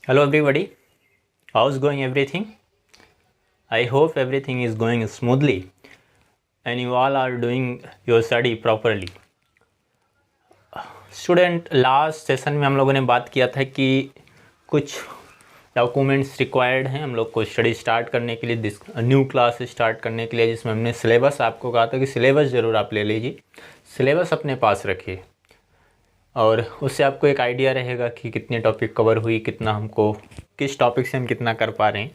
Hello everybody, how's going everything? I hope everything is going smoothly and you all are doing your study properly. Student, last session में हम लोगों ने बात किया था कि कुछ डॉक्यूमेंट्स रिक्वायर्ड हैं हम लोग को स्टडी स्टार्ट करने के लिए, न्यू क्लास स्टार्ट करने के लिए, जिसमें हमने सिलेबस आपको कहा था कि सिलेबस ज़रूर आप ले लीजिए, सिलेबस अपने पास रखिए और उससे आपको एक आइडिया रहेगा कि कितने टॉपिक कवर हुई, कितना हमको किस टॉपिक से हम कितना कर पा रहे हैं,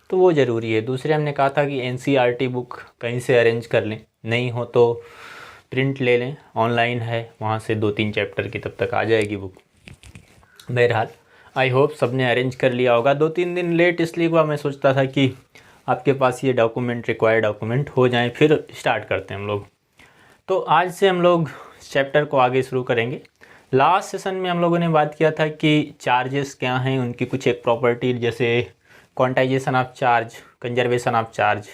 तो वो ज़रूरी है। दूसरे हमने कहा था कि एनसीईआरटी बुक कहीं से अरेंज कर लें, नहीं हो तो प्रिंट ले लें, ऑनलाइन है, वहाँ से 2-3 चैप्टर की तब तक आ जाएगी बुक। बहरहाल आई होप सबने अरेंज कर लिया होगा। 2-3 दिन लेट इसलिए हुआ, मैं सोचता था कि आपके पास ये रिक्वायर्ड डॉक्यूमेंट हो जाएं, फिर स्टार्ट करते हैं हम लोग। तो आज से हम लोग चैप्टर को आगे शुरू करेंगे। लास्ट सेशन में हम लोगों ने बात किया था कि चार्जेस क्या हैं, उनकी कुछ एक प्रॉपर्टी, जैसे quantization of charge, conservation of charge,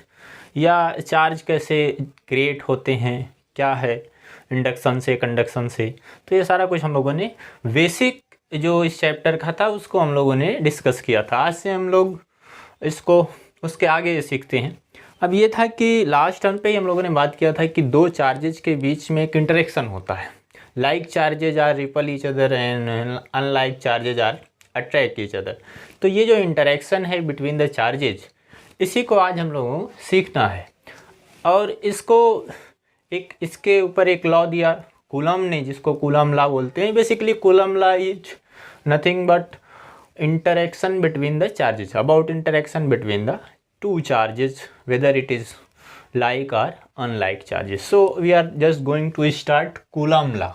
या चार्ज कैसे क्रिएट होते हैं, क्या है इंडक्शन से, कंडक्शन से। तो ये सारा कुछ हम लोगों ने बेसिक जो इस चैप्टर का था उसको हम लोगों ने डिस्कस किया था। आज से हम लोग इसको उसके आगे सीखते हैं। अब ये था कि लास्ट टर्म पे ही हम लोगों ने बात किया था कि दो चार्जेज के बीच में एक इंटरेक्शन होता है। Like charges are repel each other and unlike charges are attract each other. तो ये जो इंटरेक्शन है बिटवीन द चार्जेज, इसी को आज हम लोगों को सीखना है। और इसको इसके ऊपर एक लॉ दिया कूलम ने, जिसको कूलम लॉ बोलते हैं। Basically coulomb law is nothing but interaction between the charges, about interaction between the two charges, whether it is like or unlike charges. So we are just going to start Coulomb law.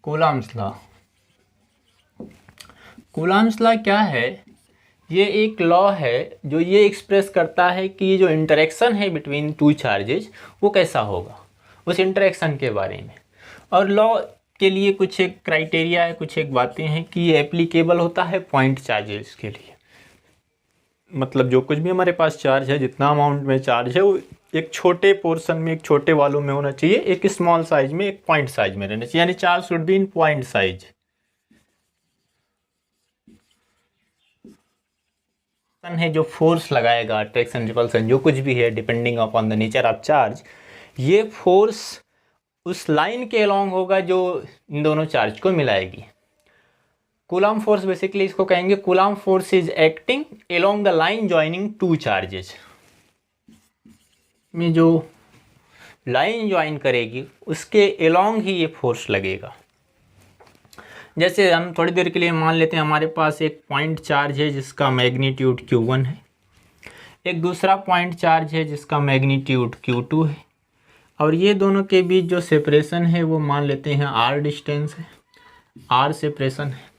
Coulomb's law. Coulomb's law क्या है? ये एक law है जो ये express करता है कि ये जो इंटरेक्शन है बिटवीन टू चार्जेज वो कैसा होगा, उस इंटरेक्शन के बारे में। और लॉ के लिए कुछ एक क्राइटेरिया है, कुछ एक बातें हैं कि ये एप्लीकेबल होता है पॉइंट चार्जेस के लिए। मतलब जो कुछ भी हमारे पास चार्ज है, जितना अमाउंट में चार्ज है, वो एक छोटे पोर्शन में, एक छोटे वॉल्यूम में होना चाहिए, एक स्मॉल साइज में, एक पॉइंट साइज में रहना चाहिए, यानी charge should be in point size. है जो फोर्स लगाएगा, अट्रैक्शन रिपल्सन जो कुछ भी है, depending upon the nature of charge, ये फोर्स उस लाइन के अलोंग होगा जो इन दोनों चार्ज को मिलाएगी। कूलम फोर्स बेसिकली इसको कहेंगे, coulomb force is acting along the line joining two charges. में जो लाइन ज्वाइन करेगी उसके अलोंग ही ये फोर्स लगेगा। जैसे हम थोड़ी देर के लिए मान लेते हैं हमारे पास एक पॉइंट चार्ज है जिसका मैग्नीट्यूड Q1 है, एक दूसरा पॉइंट चार्ज है जिसका मैग्नीट्यूड Q2 है, और ये दोनों के बीच जो सेपरेशन है वो मान लेते हैं R डिस्टेंस है, R सेपरेशन है।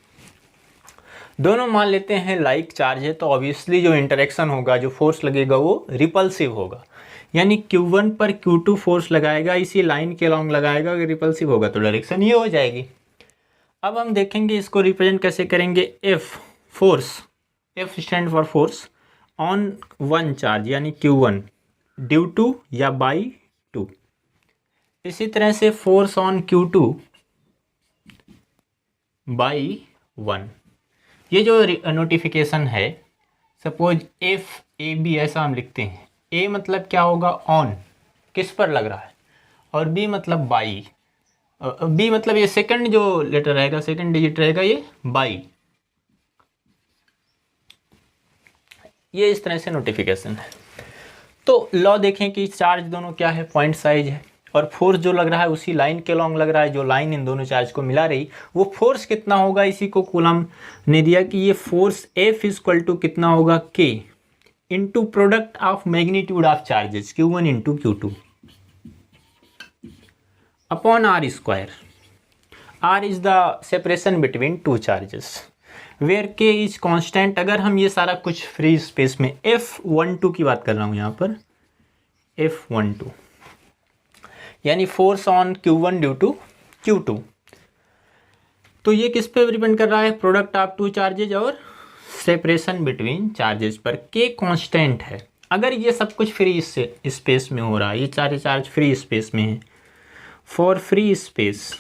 दोनों मान लेते हैं लाइक चार्ज है, तो ऑब्वियसली जो इंटरेक्शन होगा, जो फोर्स लगेगा वो रिपल्सिव होगा, यानी Q1 पर Q2 फोर्स लगाएगा, इसी लाइन के अलॉन्ग लगाएगा। अगर रिपल्सिव होगा तो डायरेक्शन ये हो जाएगी। अब हम देखेंगे इसको रिप्रेजेंट कैसे करेंगे। F force, F stand for force on one charge यानी Q1 ड्यू टू या बाई टू। इसी तरह से फोर्स ऑन Q2 बाई 1। ये जो नोटिफिकेशन है, सपोज FAB ऐसा हम लिखते हैं। A मतलब क्या होगा, ऑन, किस पर लग रहा है, और B मतलब बाई। बी मतलब ये सेकंड जो लेटर रहेगा, सेकंड डिजिट रहेगा, ये बाई। ये इस तरह से नोटिफिकेशन है। तो लॉ देखें कि चार्ज दोनों क्या है, पॉइंट साइज है, और फोर्स जो लग रहा है उसी लाइन के लॉन्ग लग रहा है, जो लाइन इन दोनों चार्ज को मिला रही, वो फोर्स कितना होगा, इसी को कूलम ने दिया कि ये फोर्स F इक्वल टू कितना होगा, K into product of magnitude of charges Q1 into Q2 upon R square. R is the separation between two charges where K is constant। अगर हम ये सारा कुछ फ्री स्पेस में F12 की बात कर रहा हूँ यहाँ पर, F12 यानी force on Q1 due to Q2, तो ये किस पे डिपेंड कर रहा है, प्रोडक्ट ऑफ टू चार्जेज और सेपरेशन बिटवीन चार्जेस पर। K कांस्टेंट है। अगर ये सब कुछ फ्री स्पेस में हो रहा है, ये चार्ज फ्री स्पेस में है, फॉर फ्री स्पेस,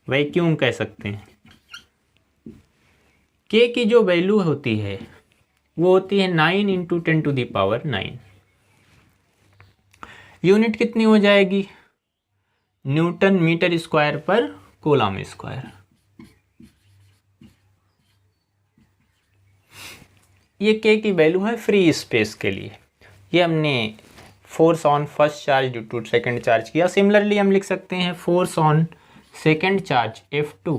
वैक्यूम कह सकते हैं, के की जो वैल्यू होती है वो होती है 9 इंटू 10⁹9। यूनिट कितनी हो जाएगी? न्यूटन मीटर स्क्वायर पर कूलम स्क्वायर। ये के की वैल्यू है फ्री स्पेस के लिए। ये हमने force on first charge due to second charge किया। सिमिलरली हम लिख सकते हैं force on second charge F2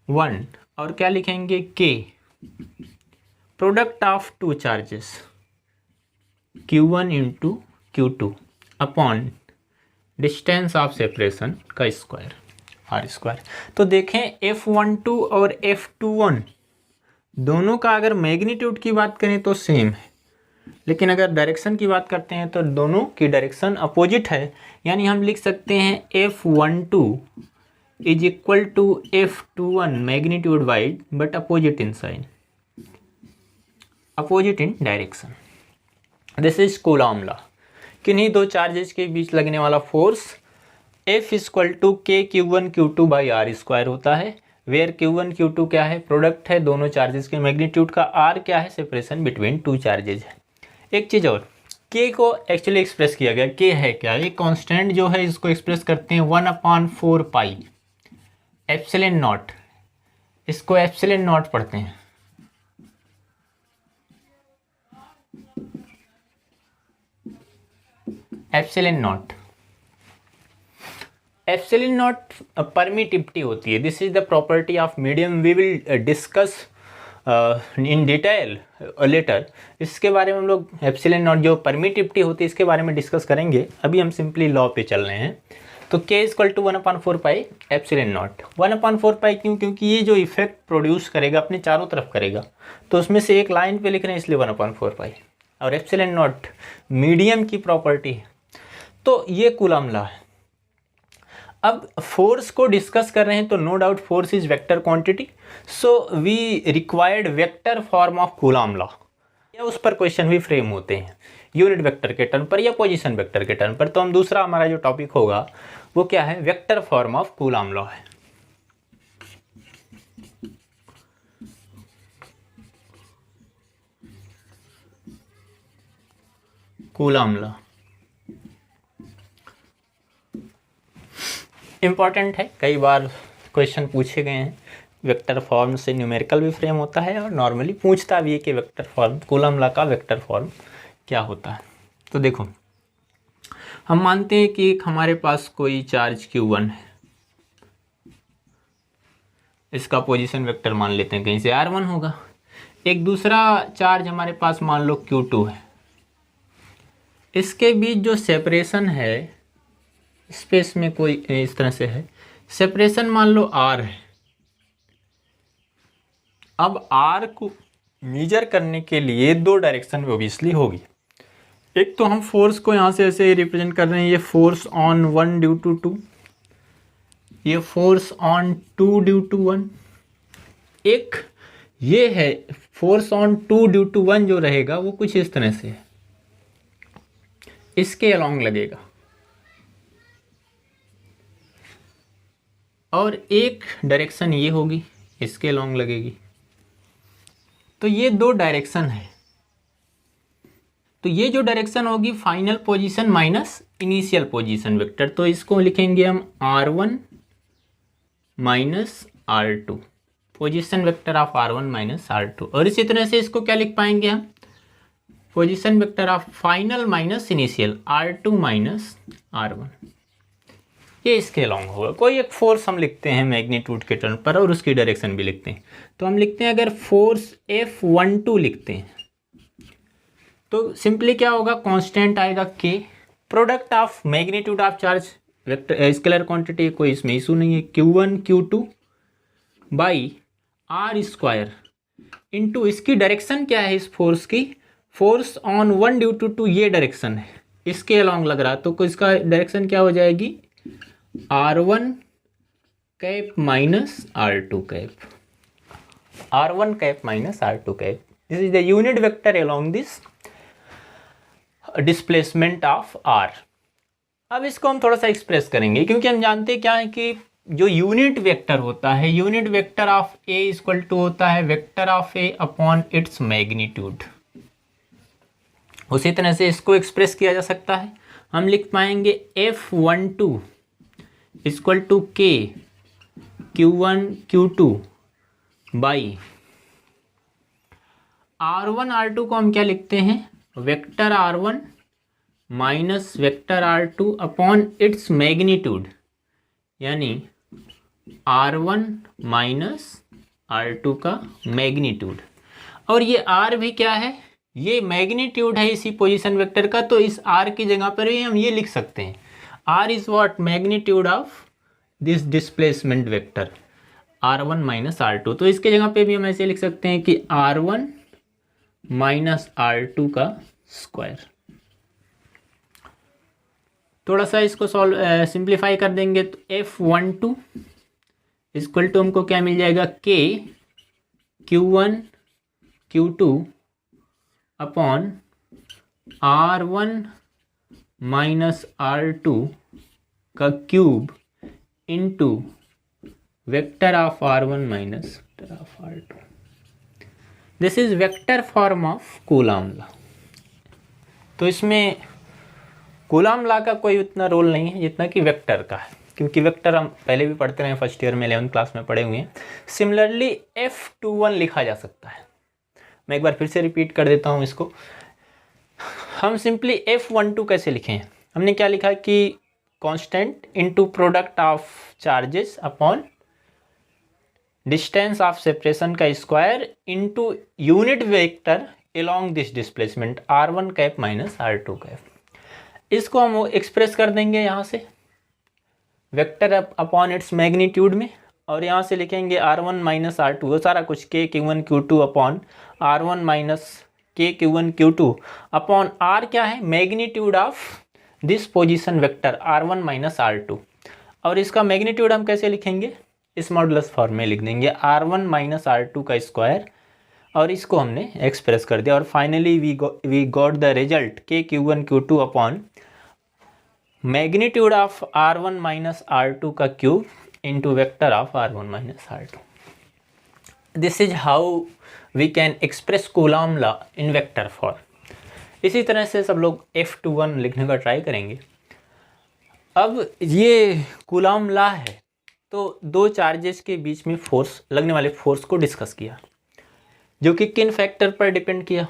1, और क्या लिखेंगे? के product of two charges Q1 into Q2 upon distance of separation का स्क्वायर R²। तो देखें F12 और F21 दोनों का अगर मैग्नीट्यूड की बात करें तो सेम है, लेकिन अगर डायरेक्शन की बात करते हैं तो दोनों की डायरेक्शन अपोजिट है। यानी हम लिख सकते हैं F12 is equal to F21 magnitude wise but opposite in sign, opposite in direction. This is Coulomb law. किन्हीं दो चार्जेस के बीच लगने वाला force F equal to k Q1 Q2 by R² होता है, वेयर Q1 Q2 क्या है? प्रोडक्ट है दोनों चार्जेस के मैग्नीट्यूड का, R क्या है? सेपरेशन बिटवीन टू चार्जेज है। एक चीज़ और, K को एक्चुअली एक्सप्रेस किया गया, K है क्या? ये कांस्टेंट जो है इसको एक्सप्रेस करते हैं 1/4 पाई एप्सिलॉन नॉट, इसको एप्सिलॉन नॉट पढ़ते हैं। Epsilon not, epsilon not permittivity होती है। This is the property of medium, we will discuss in detail later. इसके बारे में हम लोग एप्सिलॉन नॉट जो परमिटिविटी होती है इसके बारे में डिस्कस करेंगे। अभी हम सिंपली लॉ पे चल रहे हैं। तो k equal to 1/4 pi epsilon not. 1/4 pi क्यों? क्योंकि ये जो इफेक्ट प्रोड्यूस करेगा अपने चारों तरफ करेगा, तो उसमें से एक लाइन पे लिख रहे हैं इसलिए 1/4 पाई। और एप्सिलॉन नॉट मीडियम की प्रॉपर्टी है। तो ये कूलॉम लॉ है। अब फोर्स को डिस्कस कर रहे हैं तो no doubt force is vector quantity, so we required vector form of Coulomb law, या उस पर क्वेश्चन भी फ्रेम होते हैं यूनिट वेक्टर के टर्म पर या पोजीशन वेक्टर के टर्म पर। तो हम दूसरा हमारा जो टॉपिक होगा वो क्या है? Vector form of Coulomb law है। कूलॉम लॉ इंपॉर्टेंट है, कई बार क्वेश्चन पूछे गए हैं। वेक्टर फॉर्म से न्यूमेरिकल भी फ्रेम होता है और नॉर्मली पूछता भी है कि वेक्टर फॉर्म, कूलॉम लॉ का वेक्टर फॉर्म क्या होता है। तो देखो, हम मानते हैं कि एक हमारे पास कोई चार्ज Q1 है, इसका पोजीशन वेक्टर मान लेते हैं, कहीं से R1 होगा। एक दूसरा चार्ज हमारे पास मान लो Q2 है, इसके बीच जो सेपरेशन है स्पेस में कोई इस तरह से है, सेपरेशन मान लो R है। अब R को मेजर करने के लिए दो डायरेक्शन ओबियसली होगी। एक तो हम फोर्स को यहाँ से ऐसे रिप्रेजेंट कर रहे हैं, ये फोर्स ऑन 1 ड्यू टू 2, ये फोर्स ऑन 2 ड्यू टू 1। एक ये है फोर्स ऑन 2 ड्यू टू 1 जो रहेगा वो कुछ इस तरह से है, इसके अलोंग लगेगा। और एक डायरेक्शन ये होगी, इसके अलोंग लगेगी। तो ये दो डायरेक्शन है। तो ये जो डायरेक्शन होगी final position minus initial position vector, तो इसको लिखेंगे हम R1 minus R2, position vector of R1 minus R2। और इसी तरह से इसको क्या लिख पाएंगे हम? Position vector of final minus initial R2 minus R1। ये इसके अलोंग होगा। कोई एक फोर्स हम लिखते हैं मैग्नीट्यूड के टर्म पर और उसकी डायरेक्शन भी लिखते हैं। तो हम लिखते हैं, अगर फोर्स F12 लिखते हैं तो सिंपली क्या होगा? कांस्टेंट आएगा K, product of magnitude of charge vector scalar quantity, कोई इसमें इशू नहीं है, Q1 Q2 by R² into इसकी डायरेक्शन क्या है इस फोर्स की? फोर्स ऑन 1 ड्यू टू 2 ये डायरेक्शन है, इसके अलोंग लग रहा है, तो इसका डायरेक्शन क्या हो जाएगी? R1 cap minus R2 cap, R1 cap minus R2 cap. This is the unit vector along this displacement of R। अब इसको हम थोड़ा सा एक्सप्रेस करेंगे, क्योंकि हम जानते हैं क्या है कि जो यूनिट वेक्टर होता है, unit vector of a equal to होता है vector of a upon its magnitude. उसी तरह से इसको एक्सप्रेस किया जा सकता है, हम लिख पाएंगे F12 equal to k Q1 Q2 by R1 R2 को हम क्या लिखते हैं, vector R1 minus vector R2 upon its magnitude, यानी R1 माइनस R2 का मैग्नीट्यूड। और ये R भी क्या है, ये मैग्नीट्यूड है इसी पोजीशन वेक्टर का, तो इस R की जगह पर भी हम ये लिख सकते हैं, R is what, magnitude of this displacement vector R1 minus R2। तो इसके जगह पे भी हम ऐसे लिख सकते हैं कि R1 माइनस R2 का स्क्वायर। थोड़ा सा इसको सॉल्व सिंप्लीफाई कर देंगे तो F12 इक्वल टू हमको क्या मिल जाएगा, K Q1 Q2 upon R1 minus R2 का cube into vector of R1 minus vector of R2। This is vector form of Coulomb law. तो इसमें कूलॉम लॉ का कोई उतना रोल नहीं है जितना कि वेक्टर का है, क्योंकि वेक्टर हम पहले भी पढ़ते रहे, फर्स्ट ईयर में 11th क्लास में पढ़े हुए हैं। सिमिलरली F21 लिखा जा सकता है, मैं एक बार फिर से रिपीट कर देता हूँ इसको। हम सिंपली F12 कैसे लिखें, हमने क्या लिखा कि constant into product of charges upon distance of separation का square into unit vector along this displacement R1 cap minus R2 cap. इसको हम एक्सप्रेस कर देंगे यहाँ से वेक्टर अपॉन इट्स मैग्नीट्यूड में, और यहाँ से लिखेंगे R1 माइनस R2, वो सारा कुछ K Q1 Q2 upon R1 minus K Q1 Q2 upon R क्या है, magnitude of this position vector R1 minus R2। और इसका मैग्नीट्यूड हम कैसे लिखेंगे, इस मॉडुलस फॉर्म में लिख देंगे R1 माइनस R2 का स्क्वायर, और इसको हमने एक्सप्रेस कर दिया। और finally we got the result K Q1 Q2 upon magnitude of R1 minus R2 का cube into vector of R1 minus R2। This is how we can express Coulomb law in vector form. इसी तरह से सब लोग F21 लिखने का try करेंगे। अब ये कूलॉम लॉ है, तो दो चार्जेस के बीच में फोर्स, लगने वाले फोर्स को डिस्कस किया, जो कि किन फैक्टर पर डिपेंड किया।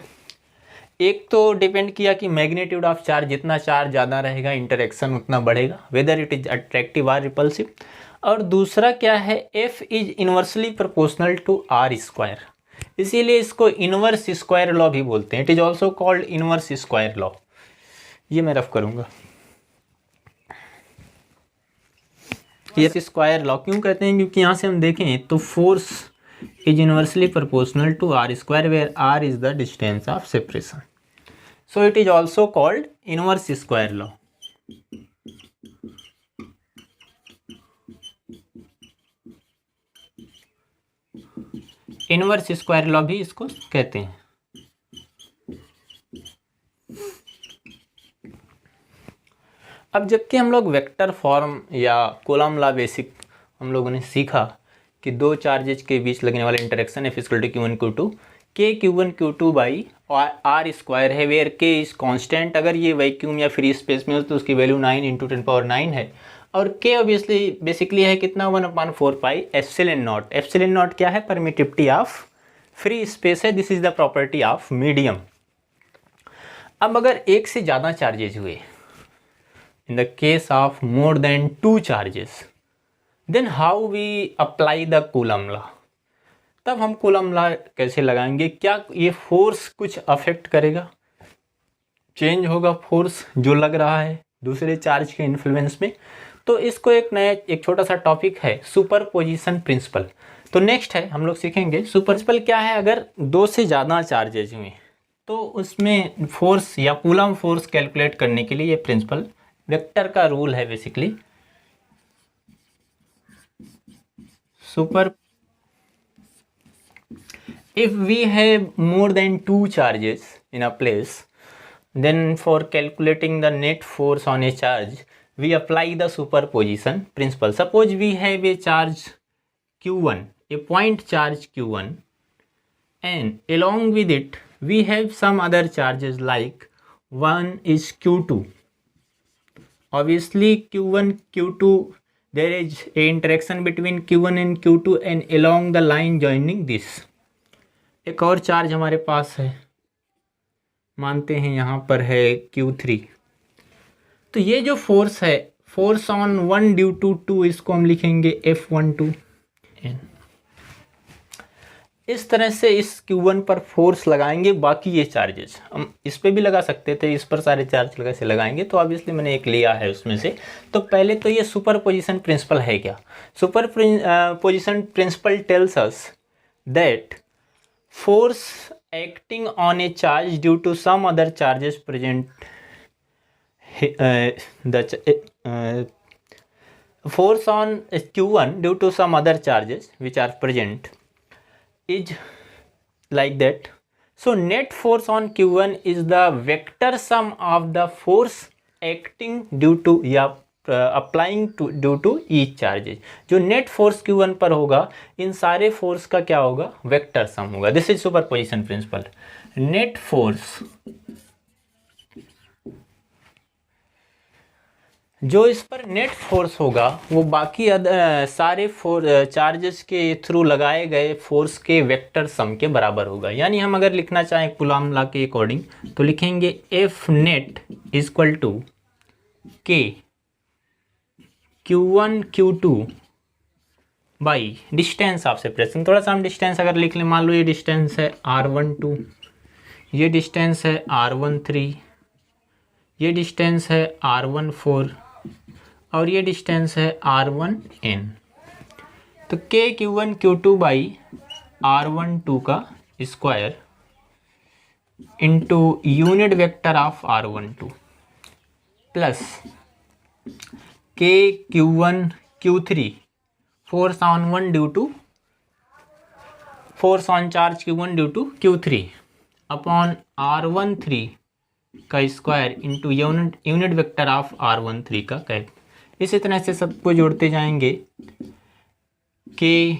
एक तो डिपेंड किया कि मैग्नीट्यूड ऑफ चार्ज, जितना चार्ज ज़्यादा रहेगा इंटरेक्शन उतना बढ़ेगा, वेदर इट इज अट्रैक्टिव और रिपल्सिव। और दूसरा क्या है, F is inversely proportional to R square, इसीलिए इसको इनवर्स स्क्वायर लॉ भी बोलते हैं। It is also called inverse square law. ये मैं रफ करूँगा, ये स्क्वायर लॉ क्यों कहते हैं, क्योंकि यहाँ से हम देखें तो force is inversely proportional to R square, where R is the distance of separation, so it is also called inverse square law. Inverse square law भी इसको कहते हैं। अब जबकि हम लोग वेक्टर फॉर्म या कूलॉम लॉ बेसिक हम लोगों ने सीखा कि दो चार्जेज के बीच लगने वाला interaction F equal to Q1 Q2 K Q1 Q2 by R square है, वेयर K इज कांस्टेंट। अगर ये वैक्यूम या फ्री स्पेस में हो तो उसकी वैल्यू 9 इंटू 10⁹ है, और K ऑब्वियसली बेसिकली है कितना, 1/4 pi epsilon not. Epsilon not क्या है, परमिटिविटी ऑफ फ्री स्पेस है, this is the property of medium. अब अगर एक से ज़्यादा चार्जेज हुए, in the case of more than 2 charges, then how we apply the Coulomb law। तब हम कूलम लॉ कैसे लगाएंगे, क्या ये फोर्स कुछ अफेक्ट करेगा, चेंज होगा फोर्स जो लग रहा है दूसरे चार्ज के इन्फ्लुएंस में। तो इसको एक छोटा सा टॉपिक है सुपरपोजिशन प्रिंसिपल। तो नेक्स्ट है हम लोग सीखेंगे सुपर प्रिंसिपल क्या है। अगर दो से ज़्यादा चार्जेज हुए तो उसमें फोर्स या कूलम फोर्स कैलकुलेट करने के लिए ये प्रिंसिपल वेक्टर का रूल है basically. Super if we have more than 2 charges in a place, then for calculating the net force on a charge we apply the superposition principle. Suppose we have a charge q1, a point charge q1, and along with it we have some other charges like one is q2. Obviously q1 q2, there is a interaction between q1 and q2 and along the line joining this एक और charge हमारे पास है, मानते हैं यहाँ पर है q3. तो ये जो फोर्स है, फोर्स ऑन 1 ड्यू टू 2, इसको हम लिखेंगे F12. इस तरह से इस Q1 पर फोर्स लगाएंगे. बाकी ये चार्जेस हम इस पे भी लगा सकते थे, इस पर सारे चार्ज लगा से लगाएंगे. तो ऑब्वियसली मैंने एक लिया है उसमें से. तो पहले तो ये सुपरपोजिशन प्रिंसिपल है क्या? Superposition principle tells us that force acting on a charge due to some other charges present, force on q1 due to some other charges which are present is like that. So net force on q1 is the vector sum of the force acting due to या applying to due to each charges. जो net force q1 पर होगा, इन सारे force का क्या होगा? Vector sum होगा. This is superposition principle. Net force जो इस पर नेट फोर्स होगा वो बाकी सारे चार्जेस के थ्रू लगाए गए फोर्स के वेक्टर सम के बराबर होगा. यानी हम अगर लिखना चाहें कूलॉम लॉ के अकॉर्डिंग तो लिखेंगे F net equal to k Q1 Q2 by distance of separation. थोड़ा सा हम डिस्टेंस अगर लिख लें, मान लो ये डिस्टेंस है R12, ये डिस्टेंस है R13, ये डिस्टेंस है R14 और ये डिस्टेंस है R1n. तो के Q1 Q2 बाई R12 का square into unit vector of R12 plus k Q1 Q3 force on 1 due to force on charge Q1 due to Q3 upon R13 का square into unit vector of R13 का cap. इसी तरह से सबको जोड़ते जाएंगे. के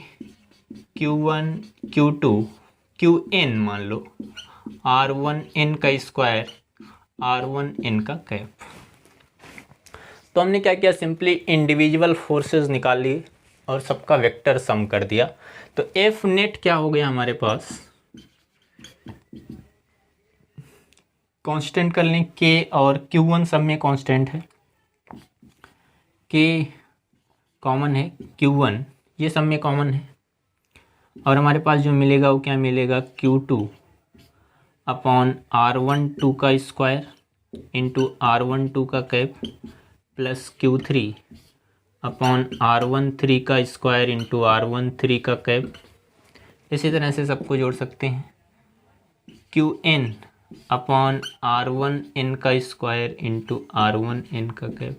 Q1 Q2 Qn मान लो R1n का स्क्वायर R1n का कैप. तो हमने क्या किया, सिंपली इंडिविजुअल फोर्सेस निकाल लिए और सबका वेक्टर सम कर दिया. तो एफ नेट क्या हो गया हमारे पास, कांस्टेंट कर लें के और Q1 सब में कांस्टेंट है, के कॉमन है, Q1 ये सब में कॉमन है और हमारे पास जो मिलेगा वो क्या मिलेगा, Q2 अपॉन R12 का स्क्वायर इंटू R12 का cap plus Q3 upon R13 का स्क्वायर इंटू R13 का कैप. इसी तरह से सबको जोड़ सकते हैं. Qn अपॉन R1n का स्क्वायर इंटू R1n का कैप.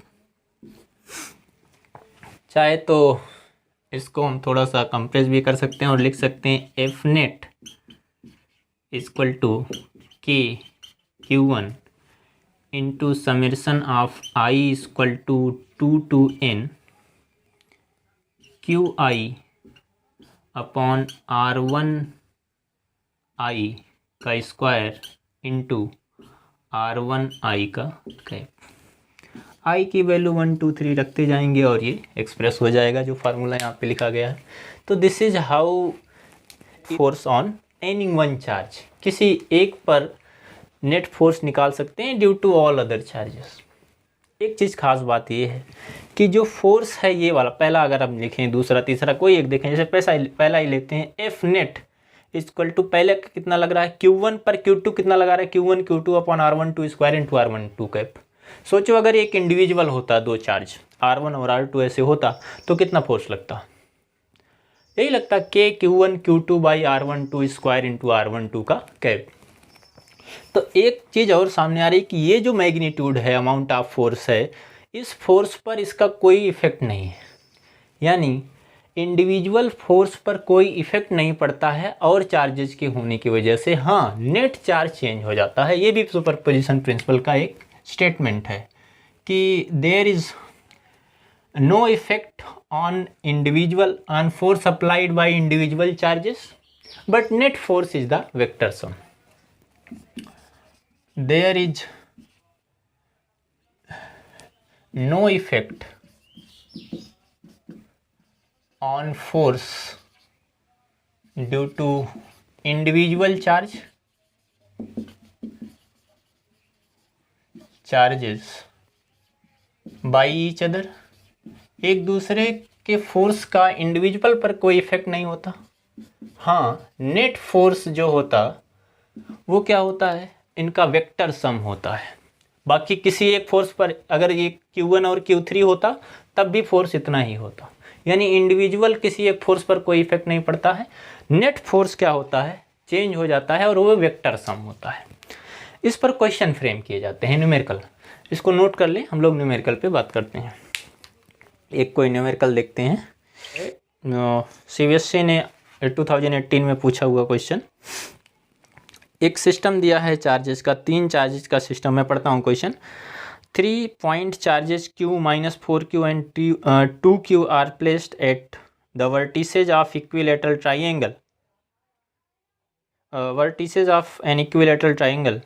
चाहे तो इसको हम थोड़ा सा कंप्रेस भी कर सकते हैं और लिख सकते हैं F net equal to k Q1 into summation of i equal to 2 to n QI upon R1I का स्क्वायर इंटू R1I का कैप. आई की वैल्यू 1 2 3 रखते जाएंगे और ये एक्सप्रेस हो जाएगा जो फार्मूला यहाँ पे लिखा गया है. तो this is how force on any one charge, किसी एक पर नेट फोर्स निकाल सकते हैं due to all other charges. एक चीज़ खास बात ये है कि जो फोर्स है ये वाला पहला अगर हम लिखें, दूसरा तीसरा कोई एक देखें, जैसे पहला ही लेते हैं एफ नेट इक्वल टू पहले कितना लग रहा है Q1 पर Q2 कितना लगा रहा है, Q1 Q2 upon R12 square into R12 cap. सोचो अगर एक इंडिविजुअल होता, दो चार्ज R1 और R2 ऐसे होता तो कितना फोर्स लगता, यही लगता के Q1 Q2 by R12 square into R12 का कैप. तो एक चीज़ और सामने आ रही है कि ये जो मैग्नीट्यूड है, अमाउंट ऑफ फोर्स है, इस फोर्स पर इसका कोई इफेक्ट नहीं है. यानी इंडिविजुअल फोर्स पर कोई इफेक्ट नहीं पड़ता है और चार्जेस के होने की वजह से हाँ नेट चार्ज चेंज हो जाता है. ये भी सुपरपोजिशन प्रिंसिपल का एक स्टेटमेंट है कि there is no effect on individual on force applied by individual charges but net force is the vector sum. There is no effect on force due to individual charges by each other. एक दूसरे के force का individual पर कोई effect नहीं होता. हाँ, net force जो होता वो क्या होता है, इनका वेक्टर सम होता है. बाकी किसी एक फोर्स पर अगर ये Q1 और Q3 होता तब भी फोर्स इतना ही होता. यानी इंडिविजुअल किसी एक फोर्स पर कोई इफेक्ट नहीं पड़ता है. नेट फोर्स क्या होता है, चेंज हो जाता है और वो वेक्टर सम होता है. इस पर क्वेश्चन फ्रेम किए जाते हैं न्यूमेरिकल. इसको नोट कर लें, हम लोग न्यूमेरिकल पे बात करते हैं. एक कोई न्यूमेरिकल देखते हैं. CBSE ने 2018 में पूछा हुआ क्वेश्चन. एक सिस्टम दिया है चार्जेस का, 3 चार्जेस का सिस्टम. मैं पढ़ता हूँ question. 3 point charges Q -4Q and 2Q are placed at the vertices of equilateral triangle. Vertices of an equilateral triangle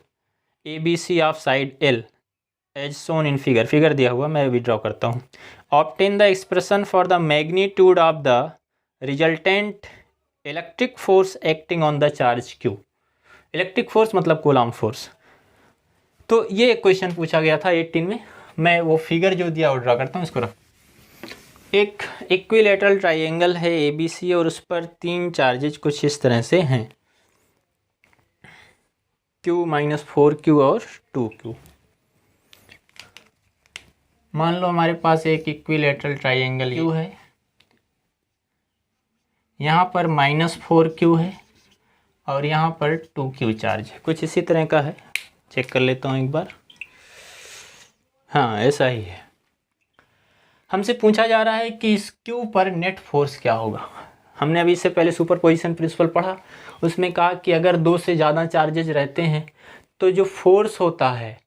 ABC of side L as shown in figure. Figure दिया हुआ, मैं विड्रॉ करता हूँ. Obtain the expression for the magnitude of the resultant electric force acting on the charge Q. Electric force मतलब Coulomb force. तो ये question पूछा गया था 18 में. मैं वो फिगर जो दिया वो ड्रा करता हूँ, इसको रख. एक इक्विलेटरल ट्राइंगल है ABC और उस पर 3 चार्जेज कुछ इस तरह से हैं, Q -4Q और 2Q. मान लो हमारे पास एक इक्विलेटरल ट्राइंगल Q है, यहाँ पर -4Q है और यहाँ पर 2Q चार्ज है. कुछ इसी तरह का है. चेक कर लेता हूँ एक बार. हाँ, ऐसा ही है. हमसे पूछा जा रहा है कि इस Q पर नेट फोर्स क्या होगा. हमने अभी इससे पहले सुपरपोजिशन प्रिंसिपल पढ़ा. उसमें कहा कि अगर 2 से ज़्यादा चार्जेज रहते हैं तो जो फोर्स होता है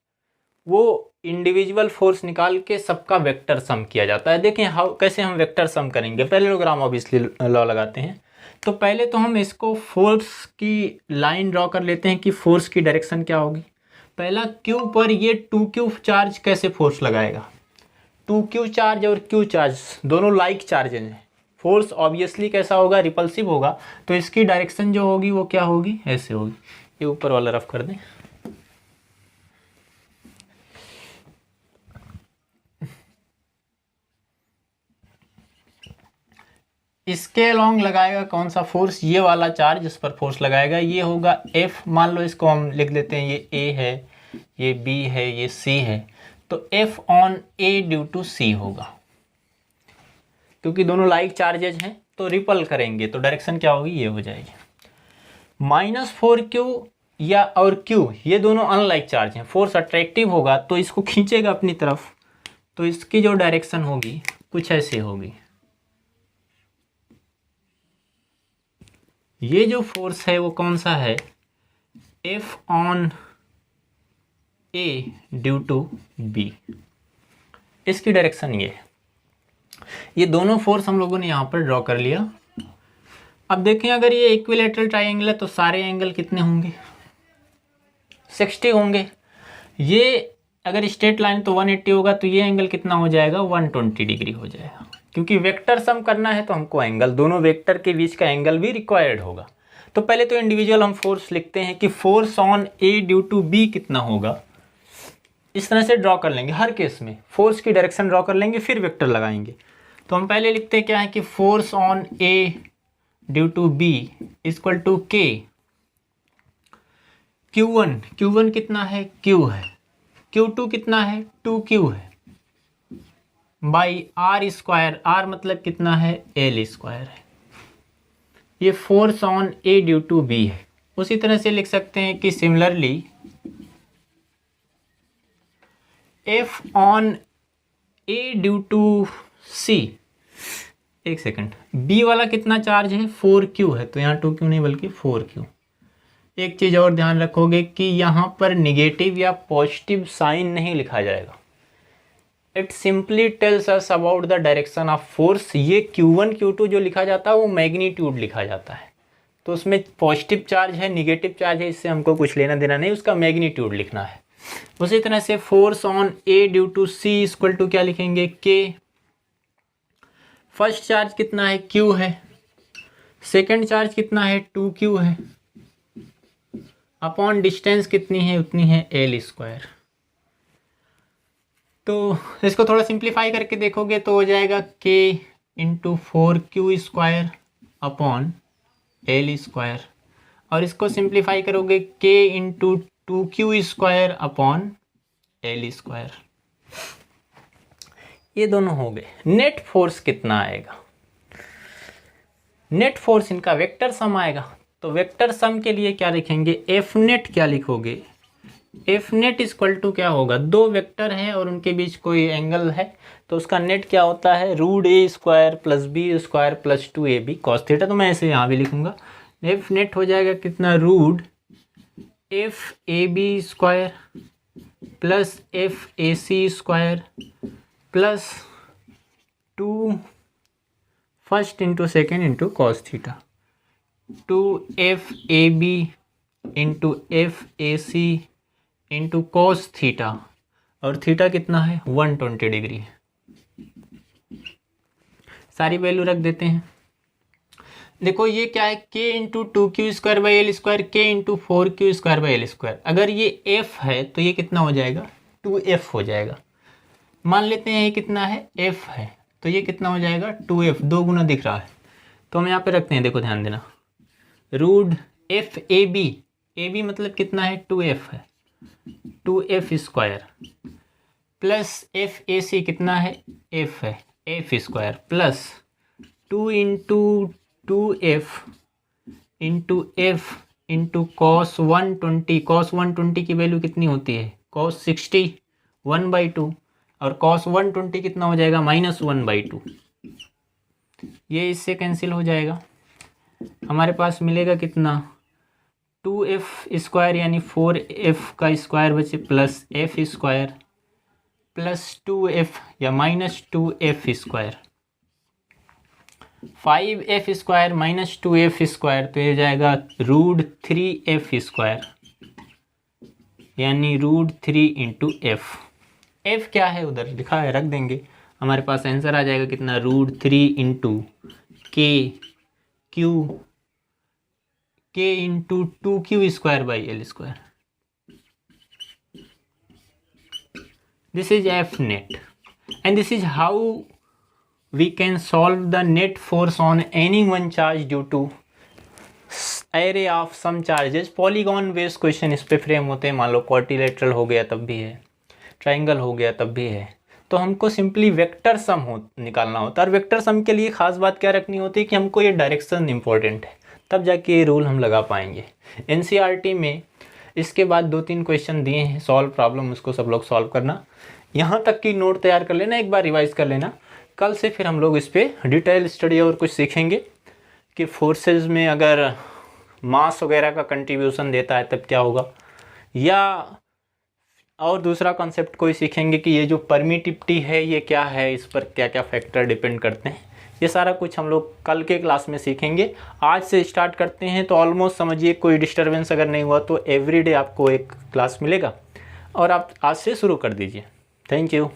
वो इंडिविजुअल फोर्स निकाल के सबका वेक्टर सम किया जाता है. देखें कैसे हम वेक्टर सम करेंगे. पैरेललोग्राम ऑब्वियसली लॉ लगाते हैं. तो पहले तो हम इसको फोर्स की लाइन ड्रॉ कर लेते हैं कि फोर्स की डायरेक्शन क्या होगी. पहला Q पर ये 2Q चार्ज कैसे फोर्स लगाएगा. 2Q चार्ज और Q चार्ज दोनों लाइक चार्जेज हैं. फोर्स ऑब्वियसली कैसा होगा, रिपल्सिव होगा. तो इसकी डायरेक्शन जो होगी वो क्या होगी, ऐसे होगी. ये ऊपर वाला रफ कर दें. इसके अलोंग लगाएगा कौन सा फोर्स, ये वाला चार्ज इस पर फोर्स लगाएगा. ये होगा F. मान लो इसको हम लिख देते हैं, ये A है, ये B है, ये C है. तो F on A due to C होगा. क्योंकि दोनों लाइक चार्जेज हैं तो रिपल करेंगे तो डायरेक्शन क्या होगी, ये हो जाएगी. -4Q या और Q ये दोनों अनलाइक चार्ज हैं. फोर्स अट्रैक्टिव होगा तो इसको खींचेगा अपनी तरफ. तो इसकी जो डायरेक्शन होगी कुछ ऐसे होगी. ये जो फोर्स है वो कौन सा है, F on A due to B. इसकी डायरेक्शन ये दोनों फोर्स हम लोगों ने यहाँ पर ड्रॉ कर लिया. अब देखें अगर ये इक्विलेटरल ट्राइंगल है तो सारे एंगल कितने होंगे, 60 होंगे. ये अगर स्ट्रेट लाइन तो 180 होगा. तो ये एंगल कितना हो जाएगा, 120 डिग्री हो जाएगा. क्योंकि वेक्टर सम करना है तो हमको एंगल, दोनों वेक्टर के बीच का एंगल भी रिक्वायर्ड होगा. तो पहले तो इंडिविजुअल हम फोर्स लिखते हैं कि force on A due to B कितना होगा. इस तरह से ड्रॉ कर लेंगे. हर केस में फोर्स की डायरेक्शन ड्रॉ कर लेंगे फिर वेक्टर लगाएंगे. तो हम पहले लिखते हैं क्या है कि force on A due to B equal to K. Q1 कितना है, Q है. Q2 कितना है, 2Q है. बाई R स्क्वायर, R मतलब कितना है, L स्क्वायर है. ये force on A due to B है. उसी तरह से लिख सकते हैं कि similarly F on A due to C. एक सेकंड, B वाला कितना चार्ज है, 4Q है. तो यहाँ 2Q नहीं बल्कि 4Q. एक चीज़ और ध्यान रखोगे कि यहाँ पर निगेटिव या पॉजिटिव साइन नहीं लिखा जाएगा. It simply tells us about the direction of force. ये Q1 Q2 जो लिखा जाता है वो मैग्नीट्यूड लिखा जाता है, तो उसमें पॉजिटिव चार्ज है निगेटिव चार्ज है, इससे हमको कुछ लेना देना नहीं, उसका मैग्नीट्यूड लिखना है। उसी तरह से force on a due to c equal to क्या लिखेंगे, के। फर्स्ट चार्ज कितना है, Q है, सेकेंड चार्ज कितना है, 2Q है, अपॉन डिस्टेंस कितनी है, उतनी है L स्क्वायर। तो इसको थोड़ा सिंप्लीफाई करके देखोगे तो हो जाएगा K into 4Q square upon L square, और इसको सिंप्लीफाई करोगे K into 2Q square upon L square. ये दोनों हो गए। नेट फोर्स कितना आएगा, नेट फोर्स इनका वेक्टर सम आएगा, तो वेक्टर सम के लिए क्या लिखेंगे, एफ नेट क्या लिखोगे, एफ नेट इक्वल टू क्या होगा, दो वेक्टर हैं और उनके बीच कोई एंगल है तो उसका नेट क्या होता है, root a square plus b square plus 2ab cos theta. तो मैं ऐसे यहाँ भी लिखूंगा, एफ नेट हो जाएगा कितना, root F A B square plus F A C square plus 2 first into second into cos theta, 2FAB into FAC into cos theta, और थीटा कितना है 120 डिग्री है। सारी वैल्यू रख देते हैं। देखो ये क्या है, K into 2Q square by L square, K into 4Q square by L square. अगर ये F है तो ये कितना हो जाएगा, 2F हो जाएगा। मान लेते हैं ये कितना है, F है, तो ये कितना हो जाएगा 2F, 2 गुना दिख रहा है तो हम यहाँ पे रखते हैं। देखो ध्यान देना, रूट FAB, AB मतलब कितना है 2F है, 2F स्क्वायर प्लस FAC कितना है F है, F square plus 2 into 2F into F into cos 120। Cos 120 की वैल्यू कितनी होती है, कॉस 60 1/2, और कॉस 120 कितना हो जाएगा, -1/2। ये इससे कैंसिल हो जाएगा, हमारे पास मिलेगा कितना, 2F स्क्वायर यानी 4F का स्क्वायर बचे plus F square plus 2F या -2F square, 5F square minus 2F square, तो ये जाएगा रूट 3F स्क्वायर यानी रूट 3 इंटू F। F क्या है उधर लिखा है, रख देंगे, हमारे पास आंसर आ जाएगा कितना, root 3 into K into 2Q square by L square. This is F net and this is how we can solve the net force on any one charge due to array of some charges। Polygon based question इस पे frame होते हैं, मान लो quadrilateral हो गया तब भी है, ट्राइंगल हो गया तब भी है, तो हमको सिंपली वेक्टर सम निकालना होता है। और वेक्टर सम के लिए खास बात क्या रखनी होती है कि हमको ये डायरेक्शन इंपॉर्टेंट है, तब जाके ये रूल हम लगा पाएंगे। NCERT में इसके बाद 2-3 क्वेश्चन दिए हैं सॉल्व प्रॉब्लम, उसको सब लोग सॉल्व करना, यहाँ तक की नोट तैयार कर लेना, एक बार रिवाइज कर लेना। कल से फिर हम लोग इस पर डिटेल स्टडी और कुछ सीखेंगे कि फोर्सेस में अगर मास वगैरह का कंट्रीब्यूशन देता है तब क्या होगा, या और दूसरा कॉन्सेप्ट कोई सीखेंगे कि ये जो परमिटिविटी है ये क्या है, इस पर क्या क्या फैक्टर डिपेंड करते हैं। ये सारा कुछ हम लोग कल के क्लास में सीखेंगे। आज से स्टार्ट करते हैं तो ऑलमोस्ट समझिए कोई डिस्टर्बेंस अगर नहीं हुआ तो एवरीडे आपको एक क्लास मिलेगा, और आप आज से शुरू कर दीजिए। Thank you.